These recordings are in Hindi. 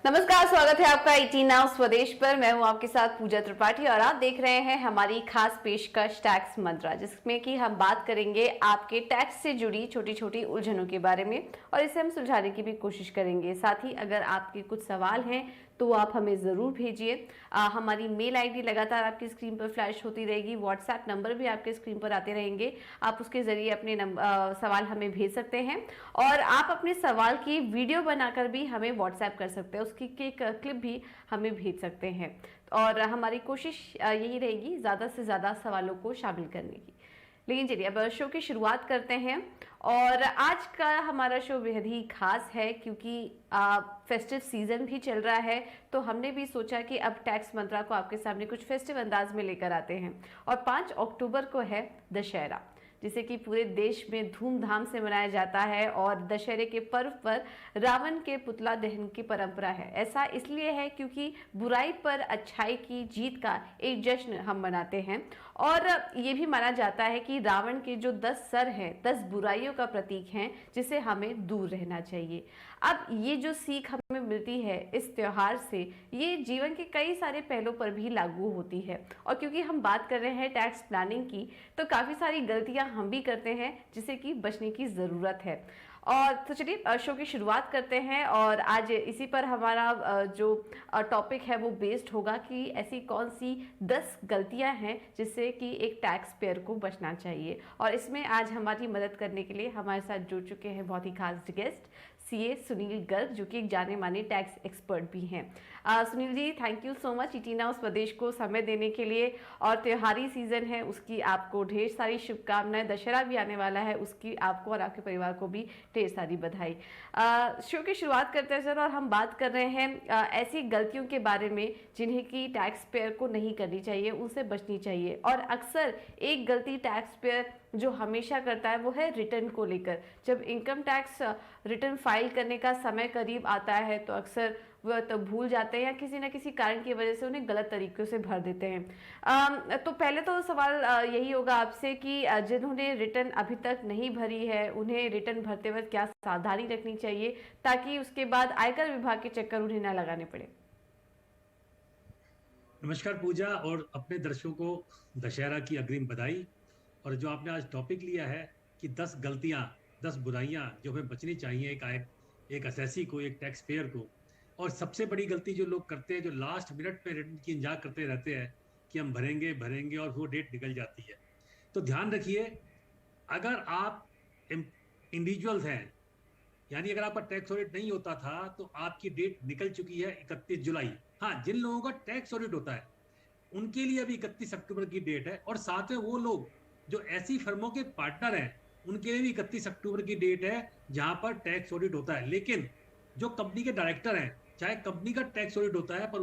नमस्कार, स्वागत है आपका 18 नाउ स्वदेश पर। मैं हूं आपके साथ पूजा त्रिपाठी और आप देख रहे हैं हमारी खास पेशकश टैक्स मंत्रा, जिसमें कि हम बात करेंगे आपके टैक्स से जुड़ी छोटी छोटी उलझनों के बारे में और इसे हम सुलझाने की भी कोशिश करेंगे। साथ ही अगर आपके कुछ सवाल हैं तो आप हमें ज़रूर भेजिए। हमारी मेल आईडी लगातार आपकी स्क्रीन पर फ्लैश होती रहेगी, व्हाट्सएप नंबर भी आपके स्क्रीन पर आते रहेंगे। आप उसके ज़रिए अपने सवाल हमें भेज सकते हैं और आप अपने सवाल की वीडियो बनाकर भी हमें व्हाट्सएप कर सकते हैं, उसकी एक क्लिप भी हमें भेज सकते हैं। और हमारी कोशिश यही रहेगी ज़्यादा से ज़्यादा सवालों को शामिल करने की। लेकिन चलिए अब शो की शुरुआत करते हैं। और आज का हमारा शो बेहद ही खास है क्योंकि फेस्टिव सीजन भी चल रहा है, तो हमने भी सोचा कि अब टैक्स मंत्रा को आपके सामने कुछ फेस्टिव अंदाज में लेकर आते हैं। और 5 अक्टूबर को है दशहरा, जिसे कि पूरे देश में धूमधाम से मनाया जाता है। और दशहरे के पर्व पर रावण के पुतला दहन की परंपरा है। ऐसा इसलिए है क्योंकि बुराई पर अच्छाई की जीत का एक जश्न हम मनाते हैं। और ये भी माना जाता है कि रावण के जो 10 सर हैं 10 बुराइयों का प्रतीक हैं, जिसे हमें दूर रहना चाहिए। अब ये जो सीख हमें मिलती है इस त्योहार से, ये जीवन के कई सारे पहलुओं पर भी लागू होती है। और क्योंकि हम बात कर रहे हैं टैक्स प्लानिंग की, तो काफ़ी सारी गलतियां हम भी करते हैं जिसे कि बचने की ज़रूरत है। और तो चलिए शो की शुरुआत करते हैं। और आज इसी पर हमारा जो टॉपिक है वो बेस्ड होगा कि ऐसी कौन सी 10 गलतियां हैं जिससे कि एक टैक्स पेयर को बचना चाहिए। और इसमें आज हमारी मदद करने के लिए हमारे साथ जुड़ चुके हैं बहुत ही खास गेस्ट, सीए सुनील गर्ग, जो कि एक जाने माने टैक्स एक्सपर्ट भी हैं। Sunil ji, thank you so much 18 now Swadesh को समय देने के लिए। और त्योहारी सीजन है, उसकी आपको ढेर सारी शुभकामनाएं। दशहरा भी आने वाला है, उसकी आपको और आपके परिवार को भी ढेर सारी बधाई। शो की शुरुआत करते हैं सर, और हम बात कर रहे हैं ऐसी गलतियों के बारे में जिन्हें कि टैक्स पेयर को नहीं करनी चाहिए, उनसे बचनी चाहिए। और अक्सर एक गलती टैक्स पेयर जो हमेशा करता है वो है रिटर्न को लेकर। जब इनकम टैक्स रिटर्न फाइल करने का समय करीब आता है तो अक्सर वह तो भूल जाते हैं या किसी न किसी कारण की वजह से उन्हें गलत तरीकों से भर देते हैं। तो पहले तो सवाल यही होगा आपसे कि जिन्होंने रिटर्न अभी तक नहीं भरी है उन्हें रिटर्न भरते वक्त क्या सावधानी रखनी चाहिए ताकि उसके बाद आयकर विभाग के चक्कर उन्हें ना लगाने पड़े। नमस्कार पूजा और अपने दर्शकों को दशहरा की अग्रिम बधाई। और जो आपने आज टॉपिक लिया है कि 10 गलतियां 10 बुराइयां जो हमें बचनी चाहिए एक असेसी को, एक टैक्स पेयर को। और सबसे बड़ी गलती जो लोग करते हैं, जो लास्ट मिनट पे रिटर्न की इंतजार करते रहते हैं कि हम भरेंगे भरेंगे और वो डेट निकल जाती है। तो ध्यान रखिए, अगर आप इंडिविजुअल्स हैं, यानी अगर आपका टैक्स ऑडिट नहीं होता था तो आपकी डेट निकल चुकी है 31 जुलाई। हाँ, जिन लोगों का टैक्स ऑडिट होता है उनके लिए अभी 31 अक्टूबर की डेट है। और साथ में वो लोग जो ऐसी फर्मों के पार्टनर हैं उनके लिए भी 31 अक्टूबर की डेट है जहां पर टैक्स ऑडिट होता है। लेकिन जो कंपनी के डायरेक्टर हैं, चाहे कंपनी का टैक्स ऑडिट होता है, पर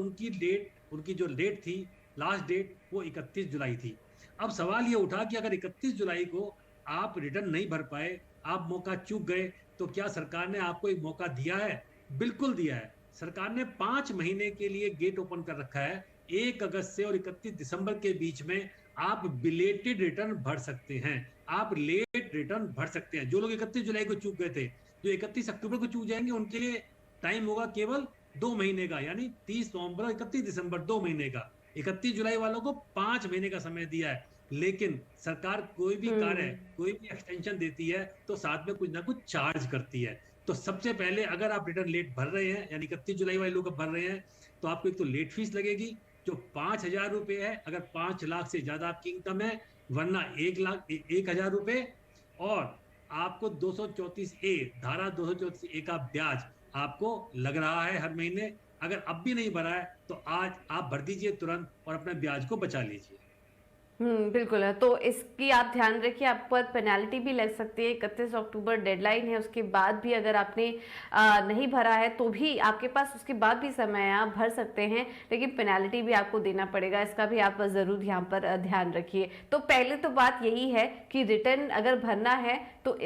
उनकी जो डेट थी, लास्ट डेट, वो 31 जुलाई थी। अब सवाल ये उठा कि अगर 31 जुलाई को आप रिटर्न नहीं भर पाए, आप मौका चूक गए, तो क्या सरकार ने आपको एक मौका दिया है? बिल्कुल दिया है। सरकार ने 5 महीने के लिए गेट ओपन कर रखा है। 1 अगस्त से और 31 दिसंबर के बीच में आप बिलेटेड रिटर्न भर सकते हैं, आप लेट रिटर्न भर सकते हैं। जो लोग 31 जुलाई को चूक गए थे, जो 31 अक्टूबर को चूक जाएंगे, उनके लिए टाइम होगा केवल 2 महीने का, यानी 30 नवंबर और 31 दिसंबर, 2 महीने का। 31 जुलाई वालों को 5 महीने का समय दिया है। लेकिन सरकार कोई भी कार्य, कोई भी एक्सटेंशन देती है तो साथ में कुछ ना कुछ चार्ज करती है। तो सबसे पहले, अगर आप रिटर्न लेट भर रहे हैं, यानी 31 जुलाई वाले लोग भर रहे हैं, तो आपको एक तो लेट फीस लगेगी जो 5,000 रुपए है, अगर 5 लाख से ज्यादा आपकी इनकम है, वरना 1,01,000 रुपए। और आपको 234A, धारा 234A का ब्याज आपको लग रहा है हर महीने। अगर अब भी नहीं भरा है तो आज आप भर दीजिए तुरंत और अपने ब्याज को बचा लीजिए। बिल्कुल है। तो इसकी आप ध्यान रखिए, आप पर पेनाल्टी भी लग सकती है। 31 अक्टूबर डेडलाइन है, उसके बाद भी अगर आपने नहीं भरा है तो भी आपके पास उसके बाद भी समय है, आप भर सकते हैं, लेकिन पेनाल्टी भी आपको देना पड़ेगा। इसका भी आप जरूर यहाँ पर ध्यान रखिए। तो पहले तो बात यही है कि रिटर्न अगर भरना है तो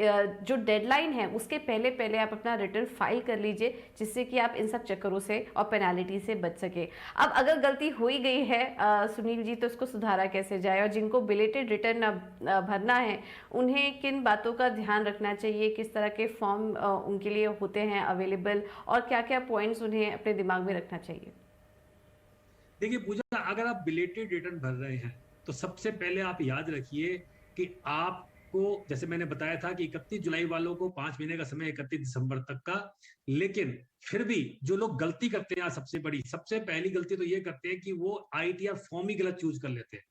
जो डेडलाइन है उसके पहले पहले आप अपना रिटर्न फाइल कर लीजिए, जिससे कि आप इन सब चक्करों से और पेनाल्टी से बच सके। अब अगर गलती हो ही गई है सुनील जी, तो उसको सुधारा कैसे जाए, और जिनको बिलेटेड रिटर्न भरना है उन्हें किन बातों का ध्यान रखना चाहिए, किस तरह के फॉर्म उनके लिए होते हैं अवेलेबल, और क्या क्या पॉइंट्स उन्हें अपने दिमाग में रखना चाहिए? देखिए पूजा, अगर आप बिलेटेड रिटर्न भर रहे हैं तो सबसे पहले आप याद रखिए कि आपको, जैसे मैंने बताया था कि 31 जुलाई वालों को 5 महीने का समय, 31 दिसंबर तक का। लेकिन फिर भी जो लोग गलती करते हैं, सबसे पहली गलती तो ये करते हैं कि वो आईटीआर फॉर्म ही गलत चूज कर लेते हैं।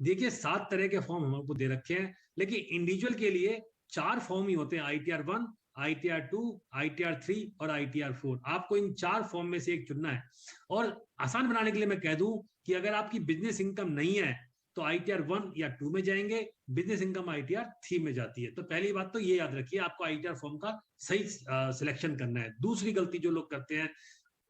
देखिए 7 तरह के फॉर्म हमको दे रखे हैं, लेकिन इंडिविजुअल के लिए 4 फॉर्म ही होते हैं, ITR 1, ITR 2, ITR 3 और ITR 4। आपको इन 4 फॉर्म में से एक चुनना है। और आसान बनाने के लिए मैं कह दूं कि अगर आपकी बिजनेस इनकम नहीं है तो ITR 1 या 2 में जाएंगे, बिजनेस इनकम ITR 3 में जाती है। तो पहली बात तो ये याद रखिए, आपको ITR फॉर्म का सही सिलेक्शन करना है। दूसरी गलती जो लोग करते हैं,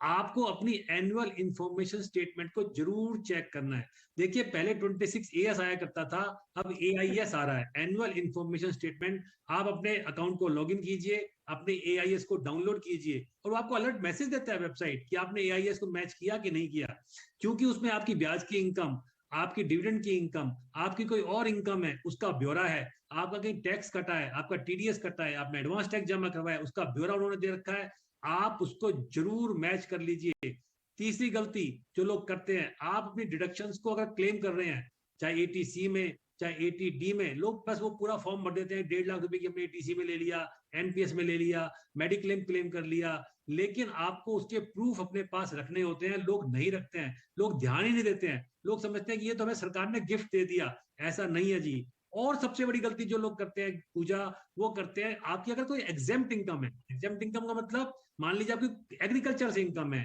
आपको अपनी एनुअल इंफॉर्मेशन स्टेटमेंट को जरूर चेक करना है। देखिए पहले 26 AS आया करता था, अब AIS आ रहा है, एनुअल इंफॉर्मेशन स्टेटमेंट। आप अपने अकाउंट को लॉगिन कीजिए, अपने AIS को डाउनलोड कीजिए, और वो आपको अलर्ट मैसेज देता है वेबसाइट कि आपने AIS को मैच किया कि नहीं किया। क्योंकि उसमें आपकी ब्याज की इनकम, आपकी डिविडेंड की इनकम, आपकी कोई और इनकम है उसका ब्यौरा है, आपका कहीं टैक्स कटा है, आपका TDS कटा है, आपने एडवांस टैक्स जमा करवाया है, उसका ब्यौरा उन्होंने दे रखा है। आप उसको जरूर मैच कर लीजिए। तीसरी गलती जो लोग करते हैं, आप अपनी डिडक्शंस को अगर क्लेम कर रहे हैं, चाहे ATC में चाहे ATD में, लोग बस वो पूरा फॉर्म भर देते हैं, 1.5 लाख रुपए की हमने ATC में ले लिया, NPS में ले लिया, मेडिक्लेम क्लेम कर लिया, लेकिन आपको उसके प्रूफ अपने पास रखने होते हैं। लोग नहीं रखते हैं, लोग ध्यान ही नहीं देते हैं, लोग समझते हैं कि ये तो हमें सरकार ने गिफ्ट दे दिया। ऐसा नहीं है जी। और सबसे बड़ी गलती जो लोग करते हैं पूजा, वो करते हैं, आपकी अगर कोई एग्जेम्प्ट इनकम है, एग्जेम्प्ट इनकम का मतलब मान लीजिए आपकी एग्रीकल्चर से इनकम है,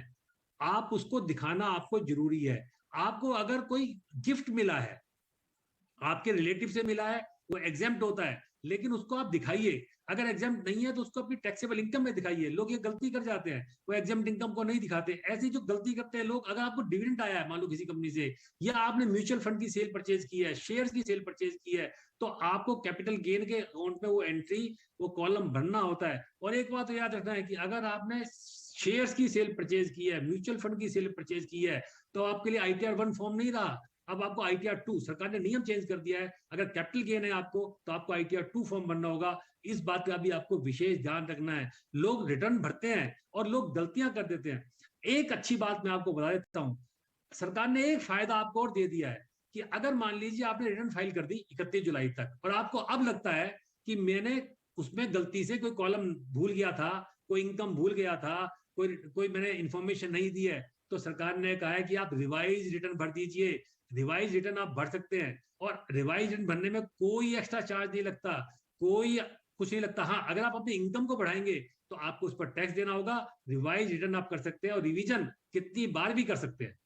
आप उसको दिखाना आपको जरूरी है। आपको अगर कोई गिफ्ट मिला है, आपके रिलेटिव से मिला है, वो एग्जेम्प्ट होता है, लेकिन उसको आप दिखाइए। अगर एग्जेम्प्ट नहीं है तो उसको अपनी टैक्सेबल इनकम में दिखाइए। लोग ये गलती कर जाते हैं, वो एग्जेम्प्ट इनकम को नहीं दिखाते। ऐसी जो गलती करते हैं लोग, अगर आपको डिविडेंड आया है मान लो किसी कंपनी से, या आपने म्यूचुअल फंड की सेल परचेज की है, शेयर्स की सेल परचेज की है, तो आपको कैपिटल गेन के अकाउंट में वो एंट्री, वो कॉलम भरना होता है। और एक बात तो याद रखना है कि अगर आपने शेयर्स की सेल परचेज की है, म्यूचुअल फंड की सेल परचेज की है, तो आपके लिए ITR 1 फॉर्म नहीं रहा, अब आपको ITR 2, सरकार ने नियम चेंज कर दिया है। अगर कैपिटल गेन है आपको तो आपको ITR 2 फॉर्म भरना होगा। इस बात का भी आपको विशेष ध्यान रखना है। लोग रिटर्न भरते हैं और लोग गलतियां कर देते हैं। एक अच्छी बात मैं आपको बता देता हूं, सरकार ने एक फायदा आपको और दे दिया है कि अगर मान लीजिए आपने रिटर्न फाइल कर दी 31 जुलाई तक, और आपको अब लगता है कि मैंने उसमें गलती से कोई कॉलम भूल गया था, कोई इनकम भूल गया था, कोई कोई मैंने इंफॉर्मेशन नहीं दी है, तो सरकार ने कहा है कि आप रिवाइज रिटर्न भर दीजिए। रिवाइज रिटर्न आप भर सकते हैं, और रिवाइज रिटर्न भरने में कोई एक्स्ट्रा चार्ज नहीं लगता, कोई कुछ नहीं लगता। हाँ, अगर आप अपनी इनकम को बढ़ाएंगे तो आपको उस पर टैक्स देना होगा। रिवाइज रिटर्न आप कर सकते हैं, और रिवीजन कितनी बार भी कर सकते हैं।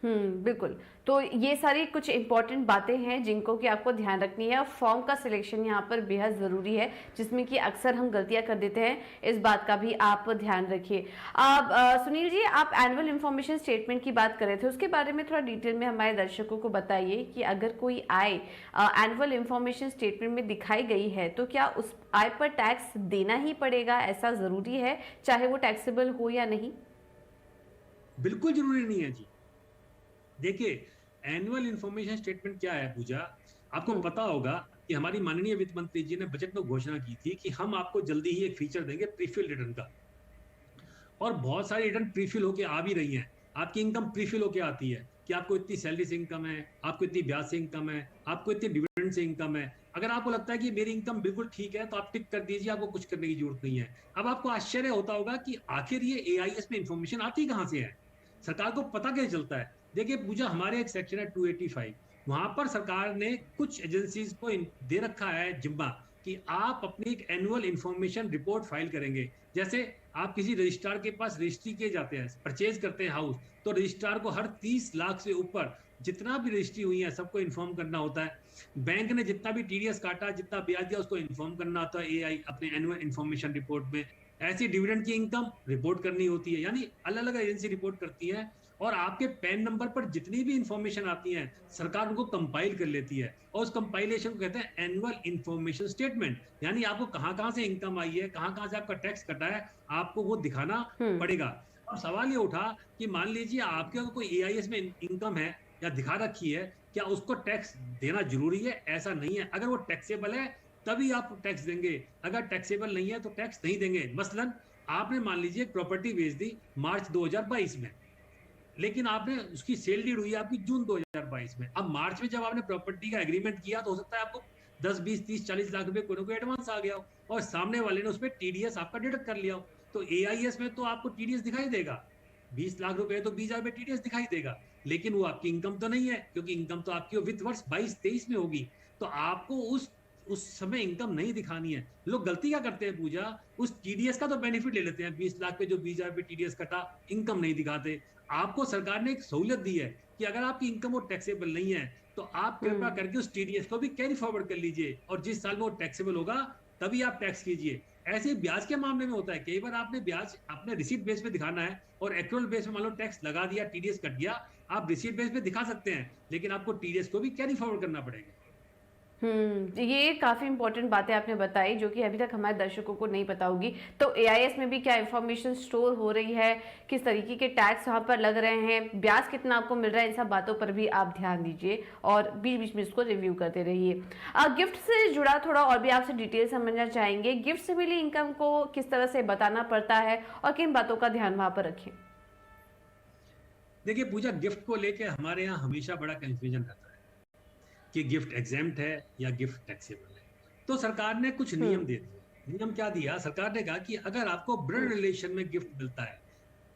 बिल्कुल। तो ये सारी कुछ इंपॉर्टेंट बातें हैं जिनको कि आपको ध्यान रखनी है, और फॉर्म का सिलेक्शन यहाँ पर बेहद ज़रूरी है, जिसमें कि अक्सर हम गलतियाँ कर देते हैं, इस बात का भी आप ध्यान रखिए। अब सुनील जी, आप एनुअल इंफॉर्मेशन स्टेटमेंट की बात कर रहे थे, उसके बारे में थोड़ा डिटेल में हमारे दर्शकों को बताइए कि अगर कोई आय एनुअल इंफॉर्मेशन स्टेटमेंट में दिखाई गई है तो क्या उस आय पर टैक्स देना ही पड़ेगा, ऐसा ज़रूरी है, चाहे वो टैक्सेबल हो या नहीं? बिल्कुल जरूरी नहीं है जी। देखिए एनुअल इंफॉर्मेशन स्टेटमेंट क्या है पूजा, आपको हम्म। पता होगा कि हमारी माननीय वित्त मंत्री जी ने बजट में घोषणा की थी कि हम आपको जल्दी ही एक फीचर देंगे प्रीफिल रिटर्न का। और बहुत सारी रिटर्न प्रीफिल होके आ भी रही हैं। आपकी इनकम प्रीफिल होके आती है कि आपको इतनी सैलरी से इनकम है, आपको इतनी ब्याज से इनकम है, आपको इतनी डिविडेंड से इनकम है। अगर आपको लगता है कि मेरी इनकम बिल्कुल ठीक है तो आप टिक कर दीजिए, आपको कुछ करने की जरूरत नहीं है। अब आपको आश्चर्य होता होगा कि आखिर ये AIS में इंफॉर्मेशन आती कहां से है, सरकार को पता कैसे चलता है। देखिए पूजा, हमारे एक सेक्शन है 285, वहां पर सरकार ने कुछ एजेंसीज को दे रखा है जिम्मा कि आप अपनी एक एनुअल इंफॉर्मेशन रिपोर्ट फाइल करेंगे। जैसे आप किसी रजिस्ट्रार के पास रजिस्ट्री किए जाते हैं, परचेज करते हैं हाउस, तो रजिस्ट्रार को हर 30 लाख से ऊपर जितना भी रजिस्ट्री हुई है सबको इन्फॉर्म करना होता है। बैंक ने जितना भी TDS काटा, जितना ब्याज दिया, उसको इन्फॉर्म करना होता है AI अपने एनुअल इंफॉर्मेशन रिपोर्ट में। ऐसी डिविडेंड की इनकम रिपोर्ट करनी होती है, यानी अलग अलग एजेंसी रिपोर्ट करती है। और आपके पैन नंबर पर जितनी भी इंफॉर्मेशन आती है सरकार उनको कंपाइल कर लेती है, और उस कंपाइलेशन को कहते हैं एनुअल इंफॉर्मेशन स्टेटमेंट। यानी आपको कहाँ कहाँ से इनकम आई है, कहाँ कहाँ से आपका टैक्स कटा है, आपको वो दिखाना हम्म। पड़ेगा। और सवाल ये उठा कि मान लीजिए आपके अगर कोई एआईएस में इनकम है या दिखा रखी है, क्या उसको टैक्स देना जरूरी है? ऐसा नहीं है। अगर वो टैक्सेबल है तभी आप टैक्स देंगे, अगर टैक्सेबल नहीं है तो टैक्स नहीं देंगे। मसलन आपने मान लीजिए प्रॉपर्टी बेच दी मार्च 2022 में, लेकिन आपने उसकी सेल डीड हुई आपकी जून 2022 में। अब मार्च में जब आपने प्रॉपर्टी का एग्रीमेंट किया तो हो सकता है आपको 10, 20, 30, 40 लाख रुपए कोई ना कोई एडवांस आ गया हो, और सामने वाले ने उसमें टीडीएस आपका डिडक्ट कर लिया हो। तो एआईएस में तो आपको टीडीएस दिखाई देगा, 20 लाख रुपए तो 20,000 रुपए टीडीएस दिखाई देगा, लेकिन वो आपकी इनकम तो नहीं है, क्योंकि इनकम तो आपकी वित्त वर्ष 22-23 में होगी। तो आपको उस समय इनकम नहीं दिखानी है। लोग गलती क्या करते हैं पूजा, उस टीडीएस का तो बेनिफिट ले लेते हैं, 20 लाख पे जो 20,000 रुपए टीडीएस कटा, इनकम नहीं दिखाते। आपको सरकार ने एक सहूलियत दी है कि अगर आपकी इनकम वो टैक्सेबल नहीं है तो आप कृपया हम्म। करके उस टीडीएस को भी कैरी फॉरवर्ड कर लीजिए, और जिस साल में वो टैक्सेबल होगा तभी आप टैक्स कीजिए। ऐसे ही ब्याज के मामले में होता है, कई बार आपने ब्याज अपने रिसीट बेस पे दिखाना है और एक्चुअल बेस पे मान लो टैक्स लगा दिया, टीडीएस कट गया, आप रिसीट बेस पे दिखा सकते हैं, लेकिन आपको टीडीएस को भी कैरी फॉरवर्ड करना पड़ेगा। ये काफ़ी इंपॉर्टेंट बातें आपने बताई जो कि अभी तक हमारे दर्शकों को नहीं पता होगी। तो एआईएस में भी क्या इंफॉर्मेशन स्टोर हो रही है, किस तरीके के टैक्स वहाँ पर लग रहे हैं, ब्याज कितना आपको मिल रहा है, इन सब बातों पर भी आप ध्यान दीजिए और बीच बीच में इसको रिव्यू करते रहिए। गिफ्ट से जुड़ा थोड़ा और भी आपसे डिटेल समझना चाहेंगे, गिफ्ट से मिली इनकम को किस तरह से बताना पड़ता है और किन बातों का ध्यान वहाँ पर रखें। देखिए पूजा, गिफ्ट को लेके हमारे यहाँ हमेशा बड़ा कंफ्यूजन रहता है कि गिफ्ट एग्जेम्प्ट है या गिफ्ट टैक्सेबल है। तो सरकार ने कुछ नियम हम्म। दे दिए। नियम क्या दिया सरकार ने? कहा कि अगर आपको ब्लड रिलेशन में गिफ्ट मिलता है,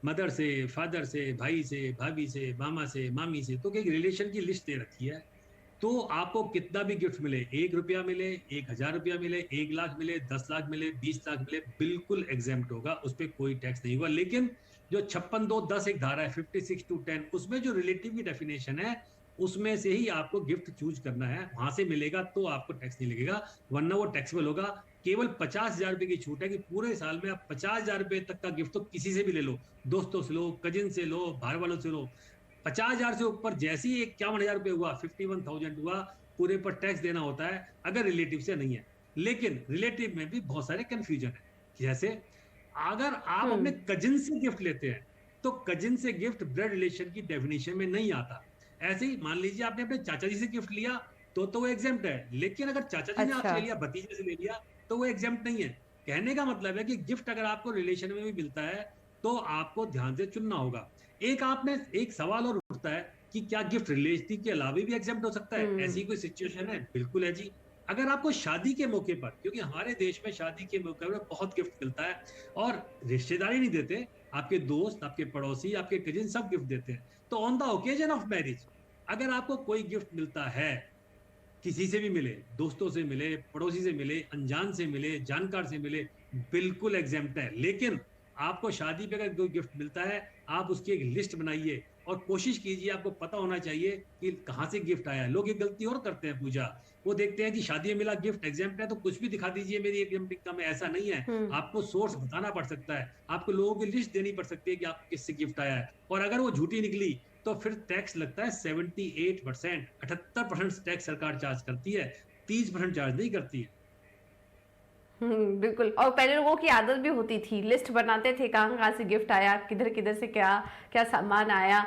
मदर से, फादर से, भाई से, भाभी से, मामा से, मामी से, तो एक रिलेशन की लिस्ट दे रखी है। तो आपको कितना भी गिफ्ट मिले, 1 रुपया मिले, 1,000 रुपया मिले, 1 लाख मिले, 10 लाख मिले, 20 लाख मिले, बिल्कुल एग्जेम्प्ट होगा, उस पर कोई टैक्स नहीं होगा। लेकिन जो 56(2)(10) एक धारा है 56(2)(10), उसमें जो रिलेटिव की डेफिनेशन है उसमें से ही आपको गिफ्ट चूज करना है, वहां से मिलेगा तो आपको टैक्स नहीं लगेगा, वरना वो टैक्सेबल होगा। केवल 50,000 रुपए की छूट है कि पूरे साल में आप 50,000 रुपए तक का गिफ्ट तो किसी से भी ले लो, दोस्तों से लो, कजिन से लो, बाहर वालों से लो। 50,000 से ऊपर जैसे ही 51,000 रुपए हुआ, 51,000 हुआ, पूरे पर टैक्स देना होता है अगर रिलेटिव से नहीं है। लेकिन रिलेटिव में भी बहुत सारे कंफ्यूजन है। जैसे अगर आप अपने हम्म। कजिन से गिफ्ट लेते हैं तो कजिन से गिफ्ट ब्लड रिलेशन की डेफिनेशन में नहीं आता। ऐसे ही मान लीजिए आपने अपने चाचा जी से गिफ्ट लिया तो वो एग्जेम्प्ट है, लेकिन अगर चाचा जी ने अच्छा। आपसे ले लिया, भतीजे से ले लिया, तो वो एग्जेम्प्ट नहीं है। कहने का मतलब है कि गिफ्ट अगर आपको रिलेशन में भी मिलता है तो आपको ध्यान से चुनना होगा। एक सवाल और उठता है कि क्या गिफ्ट रिलेटिव के अलावा भी एग्जेम्प्ट हो सकता है? हम्म। ऐसी कोई सिचुएशन है? बिल्कुल है जी। अगर आपको शादी के मौके पर, क्योंकि हमारे देश में शादी के मौके पर बहुत गिफ्ट मिलता है, और रिश्तेदारी नहीं देते, आपके दोस्त, आपके पड़ोसी, आपके कजिन सब गिफ्ट देते हैं। तो on the occasion of marriage अगर आपको कोई गिफ्ट मिलता है, किसी से भी मिले, दोस्तों से मिले, पड़ोसी से मिले, अनजान से मिले, जानकार से मिले, बिल्कुल एग्जेम्प्ट है। लेकिन आपको शादी पे अगर कोई गिफ्ट मिलता है, आप उसकी एक लिस्ट बनाइए और कोशिश कीजिए, आपको पता होना चाहिए कि कहाँ से गिफ्ट आया है। लोग एक गलती और करते हैं पूजा, वो देखते हैं कि शादी में मिला गिफ्ट एग्जेम्प्ट है तो कुछ भी दिखा दीजिए मेरी एग्जेम्प्ट इनकम है। ऐसा नहीं है, हम्म। आपको सोर्स बताना पड़ सकता है, आपको लोगों की लिस्ट देनी पड़ सकती है कि आपको किससे गिफ्ट आया है। और अगर वो झूठी निकली तो फिर टैक्स लगता है 78%, 78% टैक्स सरकार चार्ज करती है, 30% चार्ज नहीं करती है। बिल्कुल। और पहले लोगों की आदत भी होती थी, लिस्ट बनाते थे कहाँ कहाँ से गिफ्ट आया, किधर किधर से क्या क्या सामान आया।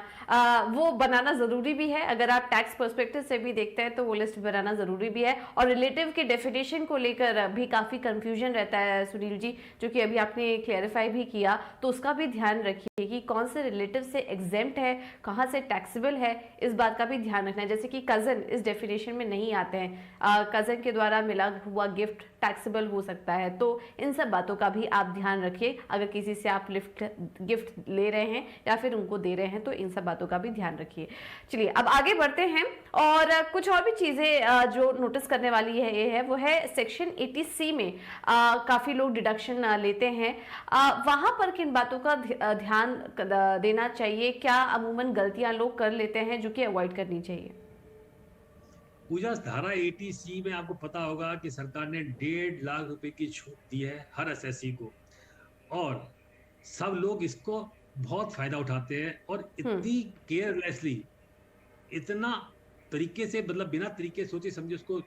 वो बनाना ज़रूरी भी है, अगर आप टैक्स पर्सपेक्टिव से भी देखते हैं तो वो लिस्ट बनाना ज़रूरी भी है। और रिलेटिव के डेफिनेशन को लेकर भी काफ़ी कंफ्यूजन रहता है सुनील जी, जो कि अभी आपने क्लियरिफाई भी किया, तो उसका भी ध्यान रखिए कि कौन से रिलेटिव से एग्जेम्प्ट है, कहाँ से टैक्सेबल है, इस बात का भी ध्यान रखना है। जैसे कि कज़न इस डेफिनेशन में नहीं आते हैं, कज़न के द्वारा मिला हुआ गिफ्ट टैक्सेबल हो सकता है। तो इन सब बातों का भी आप ध्यान रखिए, अगर किसी से आप गिफ्ट ले रहे हैं या फिर उनको दे रहे हैं तो इन सब बातों का भी ध्यान रखिए। चलिए अब आगे बढ़ते हैं, और कुछ और भी चीज़ें जो नोटिस करने वाली है ये है वो है सेक्शन 80C में काफ़ी लोग डिडक्शन लेते हैं, वहाँ पर किन बातों का ध्यान देना चाहिए, क्या अमूमन गलतियाँ लोग कर लेते हैं जो कि अवॉइड करनी चाहिए। पूजा, धारा 80C में आपको पता होगा कि सरकार ने 1.5 लाख रुपए की छूट दी है हर एसएससी को। और सब लोग इसको बहुत फायदा उठाते हैं और हम्म। इतनी केयरलेसली, इतना तरीके से, मतलब बिना तरीके सोचे समझे उसको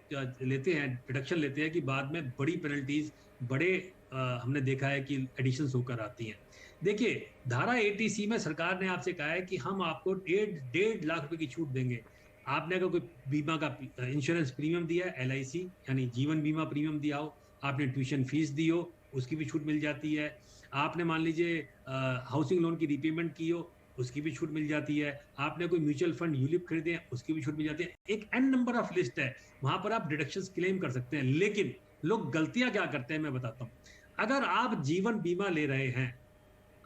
लेते हैं, डिडक्शन लेते हैं कि बाद में बड़ी पेनल्टीज, बड़े हमने देखा है कि एडिशंस होकर आती हैं। देखिए, धारा 80C में सरकार ने आपसे कहा है कि हम आपको डेढ़ डेढ़ लाख रुपए की छूट देंगे। आपने अगर कोई बीमा का इंश्योरेंस प्रीमियम दिया है, LIC यानी जीवन बीमा प्रीमियम दिया हो, आपने ट्यूशन फीस दी हो, उसकी भी छूट मिल जाती है। आपने मान लीजिए हाउसिंग लोन की रीपेमेंट की हो, उसकी भी छूट मिल जाती है। आपने कोई म्यूचुअल फंड यूलिप खरीदे हैं, उसकी भी छूट मिल जाती है। एक एन नंबर ऑफ लिस्ट है, वहां पर आप डिडक्शंस क्लेम कर सकते हैं। लेकिन लोग गलतियां क्या करते हैं मैं बताता हूं। अगर आप जीवन बीमा ले रहे हैं,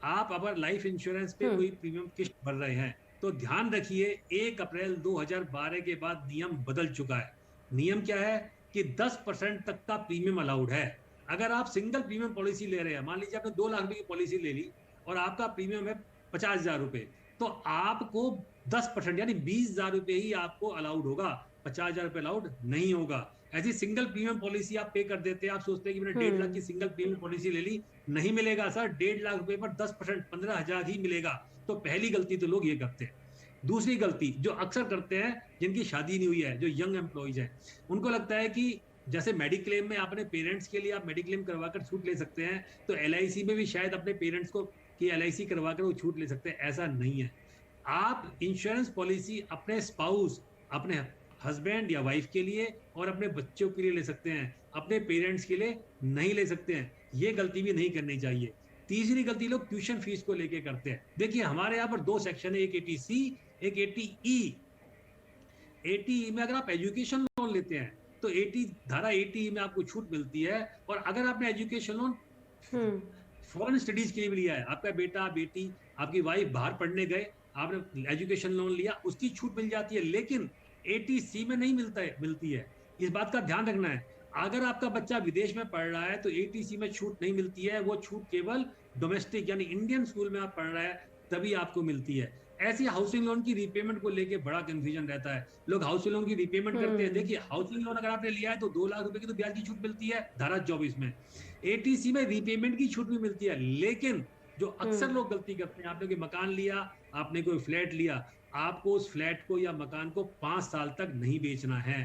आप अगर लाइफ इंश्योरेंस पे हम्म। कोई प्रीमियम किस्त भर रहे हैं, तो ध्यान रखिए 1 अप्रैल 2012 के बाद नियम बदल चुका है। नियम क्या है कि 10% तक का प्रीमियम अलाउड है। अगर आप सिंगल प्रीमियम पॉलिसी ले रहे हैं, मान लीजिए आपने 2 लाख रुपए की पॉलिसी ले ली और आपका प्रीमियम है 50,000 रुपए, तो आपको 10% यानी 20,000 रुपए ही आपको अलाउड होगा, 50,000 रुपए अलाउड नहीं होगा। ऐसी सिंगल प्रीमियम पॉलिसी आप पे कर देते हैं, आप सोचते हैं कि मैंने 1.5 लाख की हम्म। सिंगल प्रीमियम पॉलिसी ले ली, नहीं मिलेगा सर। 1.5 लाख रुपए पर 10% 15,000 ही मिलेगा। तो पहली गलती तो लोग ये करते हैं। दूसरी गलती जो अक्सर करते हैं, जिनकी शादी नहीं हुई है, जो यंग एम्प्लॉइज हैं, उनको लगता है कि जैसे मेडिक्लेम में अपने पेरेंट्स के लिए आप मेडिक्लेम करवाकर छूट ले सकते हैं, तो LIC में भी शायद अपने पेरेंट्स को की LIC करवाकर वो छूट ले सकते हैं। ऐसा नहीं है। आप इंश्योरेंस पॉलिसी अपने स्पाउस, अपने हस्बैंड या वाइफ के लिए और अपने बच्चों के लिए ले सकते हैं, अपने पेरेंट्स के लिए नहीं ले सकते हैं। ये गलती भी नहीं करनी चाहिए। तीसरी गलती लोग ट्यूशन फीस को लेके करते हैं। देखिए, हमारे यहाँ पर 2 सेक्शन है, एक 80C, एक 80E। 80E में अगर आप एजुकेशन लोन लेते हैं तो धारा 80E में आपको छूट मिलती है। और अगर आपने एजुकेशन लोन हम्म। फॉरेन स्टडीज के लिए भी लिया है, आपका बेटा बेटी, आपकी वाइफ बाहर पढ़ने गए, आपने एजुकेशन लोन लिया, उसकी छूट मिल जाती है। लेकिन 80C में नहीं मिलती है। इस बात का ध्यान रखना है। अगर आपका बच्चा विदेश में पढ़ रहा है तो 80C में छूट नहीं मिलती है। वो छूट केवल डोमेस्टिक यानी इंडियन स्कूल में आप पढ़ रहा है तभी आपको मिलती है। ऐसी हाउसिंग लोन की रीपेमेंट को लेके बड़ा कंफ्यूजन रहता है। लोग हाउसिंग लोन की रीपेमेंट करते हैं। हम्म। देखिए, हाउसिंग लोन अगर आपने लिया है तो 2 लाख रुपए की तो ब्याज की छूट मिलती है धारा 24 में। 80C में रीपेमेंट की छूट भी मिलती है। लेकिन जो अक्सर हम्म। लोग गलती करते हैं, आपने कोई मकान लिया, आपने कोई फ्लैट लिया, आपको उस फ्लैट को या मकान को 5 साल तक नहीं बेचना है।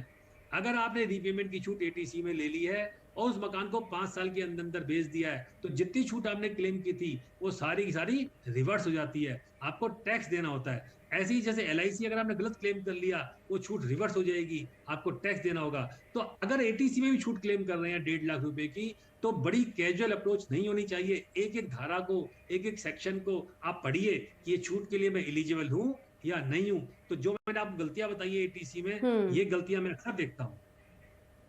अगर आपने रीपेमेंट की छूट 80C में ले ली है और उस मकान को 5 साल के अंदर अंदर बेच दिया है, तो जितनी छूट आपने क्लेम की थी वो सारी की सारी रिवर्स हो जाती है। आपको टैक्स देना होता है। ऐसे ही जैसे LIC अगर आपने गलत क्लेम कर लिया, वो छूट रिवर्स हो जाएगी, आपको टैक्स देना होगा। तो अगर 80C में भी छूट क्लेम कर रहे हैं 1.5 लाख रुपए की, तो बड़ी कैजुअल अप्रोच नहीं होनी चाहिए। एक एक धारा को, एक एक सेक्शन को आप पढ़िए कि ये छूट के लिए मैं एलिजिबल हूं या नहीं हूं। तो जो मैंने आपको गलतियां बताई है 80C में, हम्म। ये गलतियां मैं अक्सर देखता हूं।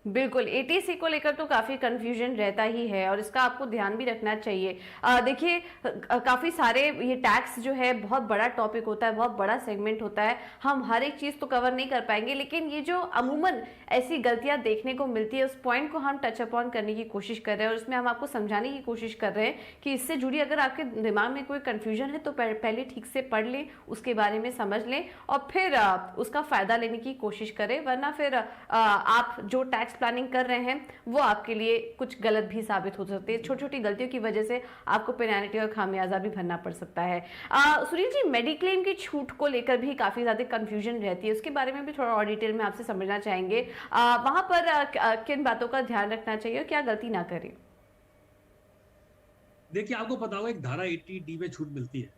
बिल्कुल, 80C को लेकर तो काफ़ी कन्फ्यूजन रहता ही है और इसका आपको ध्यान भी रखना चाहिए। देखिए, काफ़ी सारे ये टैक्स जो है बहुत बड़ा टॉपिक होता है, बहुत बड़ा सेगमेंट होता है। हम हर एक चीज़ तो कवर नहीं कर पाएंगे, लेकिन ये जो अमूमन ऐसी गलतियां देखने को मिलती है, उस पॉइंट को हम टच अपॉन करने की कोशिश कर रहे हैं और इसमें हम आपको समझाने की कोशिश कर रहे हैं कि इससे जुड़ी अगर आपके दिमाग में कोई कन्फ्यूजन है तो पहले ठीक से पढ़ लें, उसके बारे में समझ लें और फिर उसका फ़ायदा लेने की कोशिश करें। वरना फिर आप जो टैक्स प्लानिंग कर रहे हैं वो आपके लिए कुछ गलत भी साबित हो सकती है। छोटी छोटी गलतियों की वजह से आपको पेनल्टी और खामियाजा भी भरना पड़ सकता है। सुनील जी, मेडिक्लेम की छूट को लेकर भी काफ़ी ज़्यादा कन्फ्यूजन रहती है, उसके बारे में भी थोड़ा और डिटेल में आपसे समझना चाहेंगे। वहां पर किन बातों का ध्यान रखना चाहिए और क्या गलती ना करें? देखिए, आपको पता होगा एक धारा 80D में छूट मिलती है।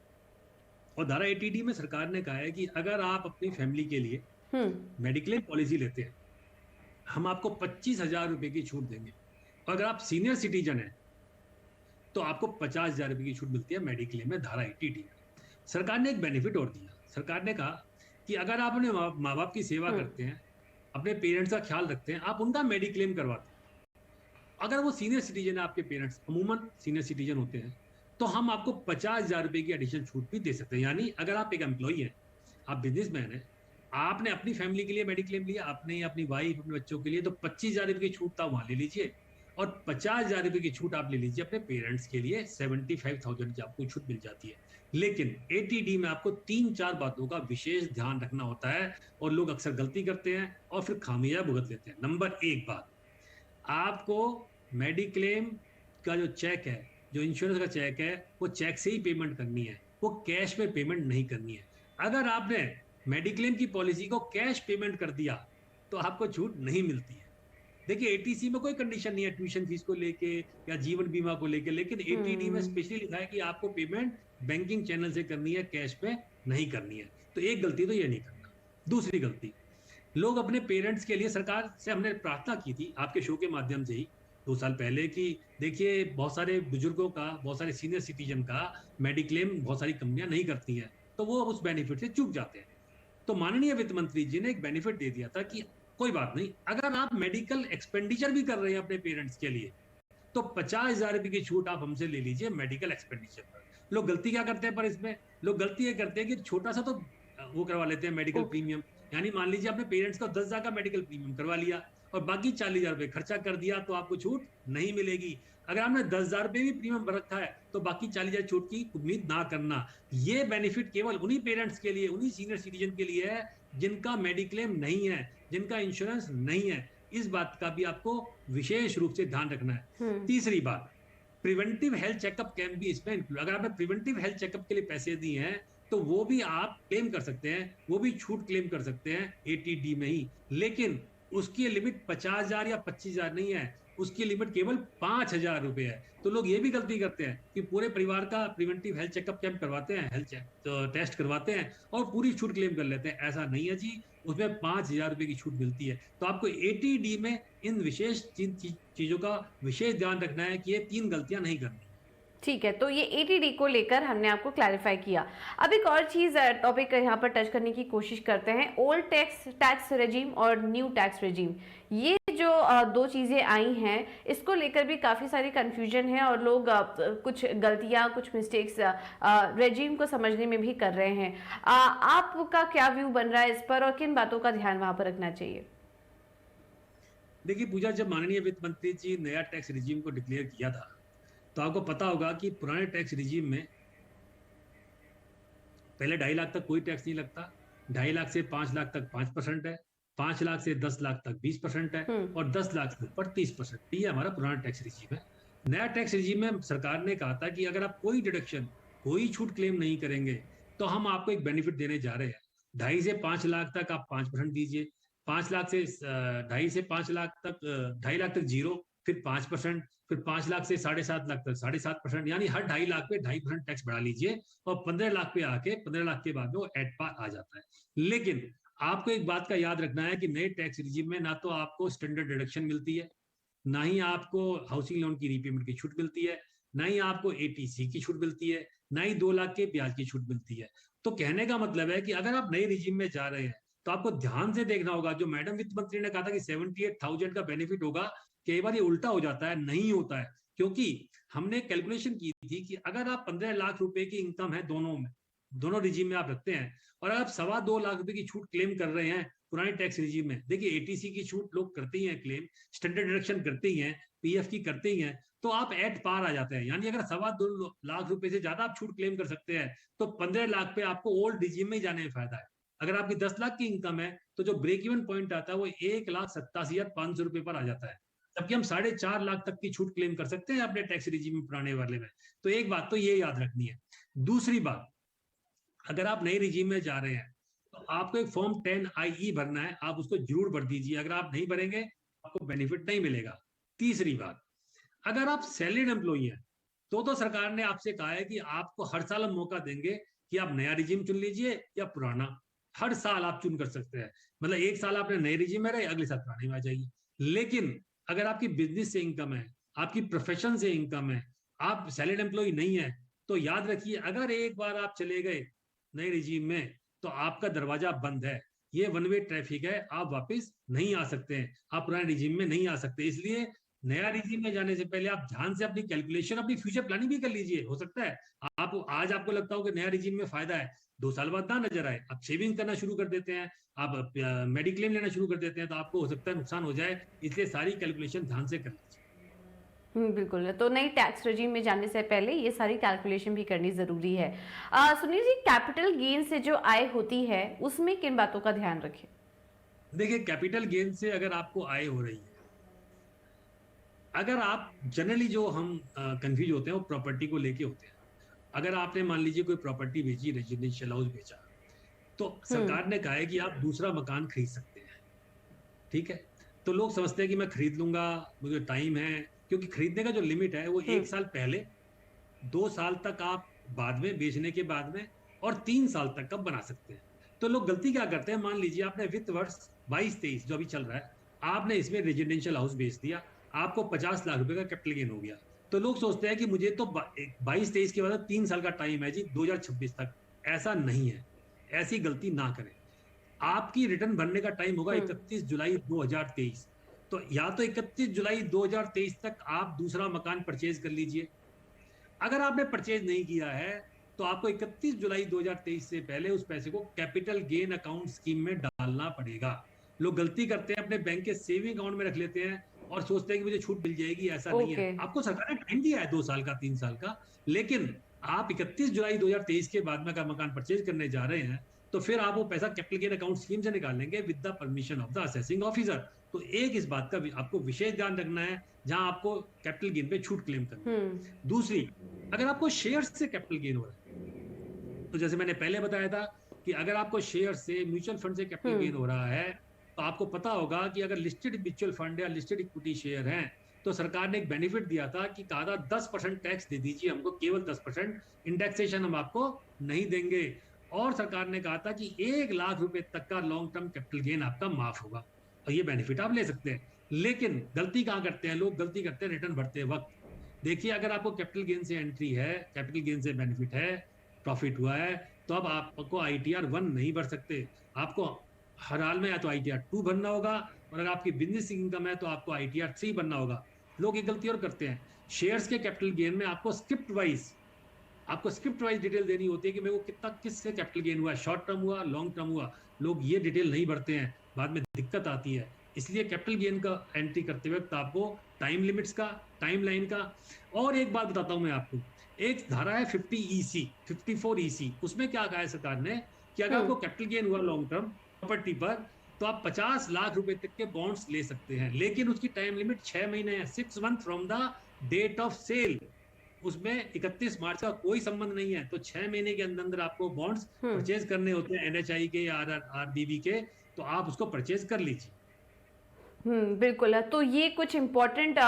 और धारा 80D में सरकार ने कहा है कि अगर आप अपनी फैमिली के लिए मेडिक्लेम पॉलिसी लेते हैं, हम आपको 25,000 रुपए की छूट देंगे। और अगर आप सीनियर सिटीजन हैं तो आपको 50,000 रुपए की छूट मिलती है मेडिक्लेम में धारा 80D में। सरकार ने एक बेनिफिट और दिया। सरकार ने कहा कि अगर आप अपने माँ बाप की सेवा करते हैं, अपने पेरेंट्स का ख्याल रखते हैं, आप उनका मेडिक्लेम करवाते हैं, अगर वो सीनियर सिटीजन है, आपके पेरेंट्स अमूमन सीनियर सिटीजन होते हैं, तो हम आपको 50,000 रुपए की एडिशनल छूट भी दे सकते हैं। यानी अगर आप एक एम्प्लॉई हैं, आप बिजनेसमैन हैं, आपने अपनी फैमिली के लिए मेडिक्लेम लिया, आपने अपनी वाइफ, अपने बच्चों के लिए, तो 25,000 रुपए की छूट तो वहां ले लीजिए और 50,000 रुपए की छूट आप ले लीजिए अपने पेरेंट्स के लिए। 75,000 की आपको छूट मिल जाती है। लेकिन 80D में आपको 3-4 बातों का विशेष ध्यान रखना होता है और लोग अक्सर गलती करते हैं और फिर खामियाजा भुगत लेते हैं। नंबर 1 बात, आपको मेडिक्लेम का जो चेक है जो इंश्योरेंस का चेक है वो चेक से ही पेमेंट करनी है, वो कैश में पेमेंट नहीं करनी है। अगर आपने मेडिक्लेम की पॉलिसी को कैश पेमेंट कर दिया तो आपको छूट नहीं मिलती है। देखिए एटीसी में कोई कंडीशन नहीं है ट्यूशन फीस को लेके या जीवन बीमा को लेके, लेकिन एटीडी में हम्म। स्पेशली लिखा है कि आपको पेमेंट बैंकिंग चैनल से करनी है, कैश पे नहीं करनी है। तो एक गलती तो ये नहीं करना। दूसरी गलती, लोग अपने पेरेंट्स के लिए, सरकार से हमने प्रार्थना की थी आपके शो के माध्यम से ही 2 साल पहले कि देखिए बहुत सारे बुजुर्गों का, बहुत सारे सीनियर सिटीजन का मेडिक्लेम बहुत सारी कंपनियां नहीं करती हैं, तो वो उस बेनिफिट से चूक जाते हैं। तो माननीय वित्त मंत्री जी ने एक बेनिफिट दे दिया था कि कोई बात नहीं, अगर आप मेडिकल एक्सपेंडिचर भी कर रहे हैं अपने पेरेंट्स के लिए तो 50,000 रुपए की छूट आप हमसे ले लीजिए मेडिकल एक्सपेंडिचर पर। लोग गलती क्या करते हैं पर इसमें, लोग गलती ये करते हैं कि छोटा सा तो वो करवा लेते हैं मेडिकल ओके। प्रीमियम। यानी मान लीजिए अपने पेरेंट्स का 10,000 का मेडिकल प्रीमियम करवा लिया और बाकी 40,000 रुपए खर्चा कर दिया तो आपको छूट नहीं मिलेगी। अगर आपने 10,000 रुपए भी प्रीमियम भर रखा है तो बाकी 40,000 छूट की उम्मीद ना करना। ये बेनिफिट केवल उन्हीं पेरेंट्स के लिए, उन्हीं सीनियर सिटीजन के लिए है जिनका मेडिक्लेम नहीं है, जिनका इंश्योरेंस नहीं है। इस बात का भी आपको विशेष रूप से ध्यान रखना है। हम्म। तीसरी बात, प्रिवेंटिव हेल्थ चेकअप कैंप भी इसमें इंक्लूड। अगर आपने प्रिवेंटिव हेल्थ चेकअप के लिए पैसे दिए हैं तो वो भी आप क्लेम कर सकते हैं, वो भी छूट क्लेम कर सकते हैं एटीडी में ही। लेकिन उसकी लिमिट 50,000 या 25,000 नहीं है, उसकी लिमिट केवल 5,000 रुपए है। तो लोग ये भी गलती करते हैं कि पूरे परिवार का प्रिवेंटिव हेल्थ चेकअप कैंप करवाते हैं, हेल्थ चेक तो टेस्ट करवाते हैं और पूरी छूट क्लेम कर लेते हैं। ऐसा नहीं है जी, उसमें 5,000 रुपए की छूट मिलती है। तो आपको एटीडी में इन विशेष चीजों का विशेष ध्यान रखना है कि ये 3 गलतियां नहीं करनी। ठीक है, तो ये एटीडी को लेकर हमने आपको क्लैरिफाई किया। अब एक और चीज टॉपिक यहाँ पर टच करने की कोशिश करते हैं, ओल्ड टैक्स रेजिम और न्यू टैक्स रेजिम। ये जो दो चीजें आई हैं, इसको लेकर भी काफी सारी कंफ्यूजन है और लोग कुछ गलतियां, कुछ मिस्टेक्स रेजिम को समझने में भी कर रहे हैं। आपका क्या व्यू बन रहा है इस पर और किन बातों का ध्यान वहां पर रखना चाहिए? देखिए पूजा, जब माननीय वित्त मंत्री जी नया टैक्स रिजीम को डिक्लेयर किया था तो आपको पता होगा कि पुराने टैक्स रिजीम में पहले 2.5 लाख तक कोई टैक्स नहीं लगता, 2.5 लाख से 5 लाख तक 5% है, 5 लाख से 10 लाख तक 20% है हम्म। और 10 लाख से ऊपर 30%। ये हमारा पुराना टैक्स रिजीम है। नया टैक्स रिजीम में सरकार ने कहा था कि अगर आप कोई डिडक्शन, कोई छूट क्लेम नहीं करेंगे तो हम आपको एक बेनिफिट देने जा रहे हैं। 2.5 से 5 लाख तक आप 5% दीजिए, 5 लाख से 2.5 से 5 लाख तक 2.5 लाख तक 0, फिर 5%, फिर 5 लाख से 7.5 लाख तक 7.5%, यानी हर 2.5 लाख पे 2.5% टैक्स बढ़ा लीजिए और 15 लाख पे आके 15 लाख के बाद में वो एट पार आ जाता है। लेकिन आपको एक बात का याद रखना है कि नए टैक्स रिजीम में ना तो आपको स्टैंडर्ड डिडक्शन मिलती है, ना ही आपको हाउसिंग लोन की रीपेमेंट की छूट मिलती है, ना ही आपको एटीसी की छूट मिलती है, ना ही 2 लाख के ब्याज की छूट मिलती है। तो कहने का मतलब है कि अगर आप नए रिजीम में जा रहे हैं तो आपको ध्यान से देखना होगा। जो मैडम वित्त मंत्री ने कहा था कि 78,000 का बेनिफिट होगा, कई बार ये उल्टा हो जाता है, नहीं होता है। क्योंकि हमने कैलकुलेशन की थी कि अगर आप 15 लाख रुपए की इनकम है, दोनों में, दोनों रिजीम में आप रखते हैं और आप 2.25 लाख रुपए की छूट क्लेम कर रहे हैं पुराने टैक्स रिजीम में, देखिए एटीसी की छूट लोग करते ही हैं क्लेम, स्टैंडर्ड डिडक्शन करते ही हैं, पीएफ की करते ही हैं, तो आप एट पार आ जाते हैं। यानी अगर 2.25 लाख रुपए से ज्यादा आप छूट क्लेम कर सकते हैं तो 15 लाख पे आपको ओल्ड रिजीम में ही जाने में फायदा है। अगर आपकी 10 लाख की इनकम है तो जो ब्रेक इवन पॉइंट आता है वो 1,87,500 रुपए पर आ जाता है, जबकि हम 4.5 लाख तक की छूट क्लेम कर सकते हैं अपने टैक्स रिजीम में पुराने वाले में। तो एक बात तो ये याद रखनी है। दूसरी बात, अगर आप नए रिजीम में जा रहे हैं तो आपको एक फॉर्म 10IE भरना है, आप उसको जरूर भर दीजिए। अगर आप नहीं भरेंगे आपको बेनिफिट नहीं मिलेगा। तीसरी बात, अगर आप सैलरीड एम्प्लॉई हैं तो सरकार ने आपसे कहा है कि आपको हर साल हम मौका देंगे कि आप नया रिजीम चुन लीजिए या पुराना, हर साल आप चुन कर सकते हैं। मतलब एक साल आपने नए रिजीम में रहे, अगले साल पुराने में आ जाइए। लेकिन अगर आपकी बिजनेस से इनकम है, आपकी प्रोफेशन से इनकम है, आप सैलरीड एम्प्लॉई नहीं है, तो याद रखिए अगर एक बार आप चले गए नए रिजीम में तो आपका दरवाजा बंद है, ये वन वे ट्रैफिक है, आप वापस नहीं आ सकते हैं, आप पुराने रिजीम में नहीं आ सकते। इसलिए नया रिजीम में जाने से पहले आप ध्यान से अपनी कैलकुलेशन, अपनी फ्यूचर प्लानिंग भी कर लीजिए। हो सकता है आप आज आपको लगता हो कि नया रिजीम में फायदा है, 2 साल बाद ना नजर आए, आप सेविंग करना शुरू कर देते हैं, आप मेडिक्लेम लेना शुरू कर देते हैं, तो आपको हो सकता है नुकसान हो जाए। इसलिए सारी कैलकुलेशन ध्यान से कर लीजिए। बिल्कुल। तो नई टैक्स रेजिम में जाने से पहले ये सारी कैलकुलेशन भी करनी जरूरी है। सुनील जी, कैपिटल गेन से जो आय होती है उसमें किन बातों का ध्यान रखें? देखिए कैपिटल गेन से अगर आपको आय हो रही है, अगर आप जनरली जो हम कंफ्यूज होते हैं वो प्रॉपर्टी को लेके होते हैं। अगर आपने मान लीजिए कोई प्रॉपर्टी बेची, रेजिडेंशियल हाउस बेचा, तो हम्म। सरकार ने कहा है कि आप दूसरा मकान खरीद सकते हैं। ठीक है। तो लोग समझते हैं कि मैं खरीद लूंगा, मुझे टाइम है, क्योंकि खरीदने का जो लिमिट है वो हम्म। 1 साल पहले, 2 साल तक आप बाद में, बेचने के बाद में, और 3 साल तक आप बना सकते हैं। तो लोग गलती क्या करते हैं, मान लीजिए आपने वित्त वर्ष 22-23 जो अभी चल रहा है, आपने इसमें रेजिडेंशियल हाउस बेच दिया, आपको 50 लाख रुपए का कैपिटल गेन हो गया। तो लोग सोचते हैं कि मुझे तो 22-23 के बाद 3 साल का टाइम है जी, 2026 तक। ऐसा नहीं है, ऐसी गलती ना करें। आपकी रिटर्न भरने का टाइम होगा हम्म। 31 जुलाई 2023। तो या तो 31 जुलाई 2023 तक आप दूसरा मकान परचेज कर लीजिए। अगर आपने परचेज नहीं किया है तो आपको 31 जुलाई 2023 से पहले उस पैसे को कैपिटल गेन अकाउंट स्कीम में डालना पड़ेगा। लोग गलती करते हैं, अपने बैंक के सेविंग अकाउंट में रख लेते हैं और सोचते हैं कि मुझे छूट मिल जाएगी। ऐसा नहीं है। ओके। आपको सरकार ने टाइम दिया है 2 साल का, 3 साल का, लेकिन आप 31 जुलाई 2023 के बाद में अगर मकान परचेज करने जा रहे हैं तो फिर आप वो पैसा कैपिटल गेन अकाउंट स्कीम से निकाल लेंगे with the permission of the assessing officer. तो एक इस बात का भी आपको विशेष ध्यान रखना है जहां आपको कैपिटल गेन पे छूट क्लेम करनी है। हम्म। दूसरी, अगर आपको शेयर से कैपिटल गेन हो रहा है, तो जैसे मैंने पहले बताया था कि अगर आपको शेयर से, म्यूचुअल फंड से कैपिटल गेन हम्म। हो रहा है, तो आपको पता होगा कि अगर लिस्टेड म्यूचुअल फंड या लिस्टेड इक्विटी शेयर हैं, तो सरकार ने एक बेनिफिट दिया था कि कहा था 10% टैक्स दे दीजिए हमको, केवल 10%, इंडेक्सेशन हम आपको नहीं देंगे। और सरकार ने कहा था कि 1 लाख रुपए तक का लॉन्ग टर्म कैपिटल गेन आपका माफ होगा, और ये बेनिफिट आप ले सकते हैं। लेकिन गलती कहाँ करते हैं लोग, गलती करते हैं रिटर्न भरते वक्त। देखिए, अगर आपको कैपिटल गेन से एंट्री है, कैपिटल गेन से बेनिफिट है, प्रॉफिट हुआ है, तो अब आपको ITR 1 नहीं भर सकते। आपको हर हाल में या तो ITR 2 भरना होगा, और अगर आपकी बिजनेस इनकम है तो आपको ITR 3 भरना होगा। लोग एक गलती और करते हैं, शेयर्स के कैपिटल गेन में आपको स्क्रिप्ट वाइज डिटेल देनी होती है कि मेरे को कितना, किससे कैपिटल गेन हुआ, शॉर्ट टर्म हुआ, लॉन्ग टर्म हुआ। लोग ये डिटेल नहीं भरते हैं, बाद में दिक्कत आती है। इसलिए कैपिटल गेन का एंट्री करते वक्त आपको टाइम लिमिट्स का, टाइम लाइन का, और एक बात बताता हूं मैं आपको। एक धारा है 50EC, 54EC, उसमें क्या कहा है सरकार ने कि अगर हम्म। आपको कैपिटल गेन हुआ लॉन्ग टर्म प्रॉपर्टी पर, तो आप 50 लाख रुपए तक के बॉन्ड्स ले सकते हैं, लेकिन उसकी टाइम लिमिट 6 महीने है, 6 month from the date of sale. उसमें 31 मार्च का कोई संबंध नहीं है। तो 6 महीने के अंदर अंदर आपको बॉन्ड्स हम्म। परचेज करने होते हैं, NHI के या RBB के, तो आप उसको परचेज कर लीजिए। बिल्कुल। तो ये कुछ इम्पोर्टेंट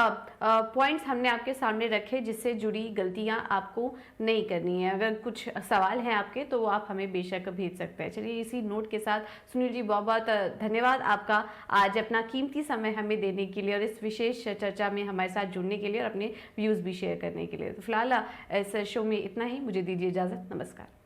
पॉइंट्स हमने आपके सामने रखे जिससे जुड़ी गलतियां आपको नहीं करनी है। अगर कुछ सवाल हैं आपके तो वो आप हमें बेशक भेज सकते हैं। चलिए, इसी नोट के साथ सुनील जी, बहुत बहुत धन्यवाद आपका आज अपना कीमती समय हमें देने के लिए और इस विशेष चर्चा में हमारे साथ जुड़ने के लिए और अपने व्यूज़ भी शेयर करने के लिए। तो फिलहाल इस शो में इतना ही, मुझे दीजिए इजाज़त। नमस्कार।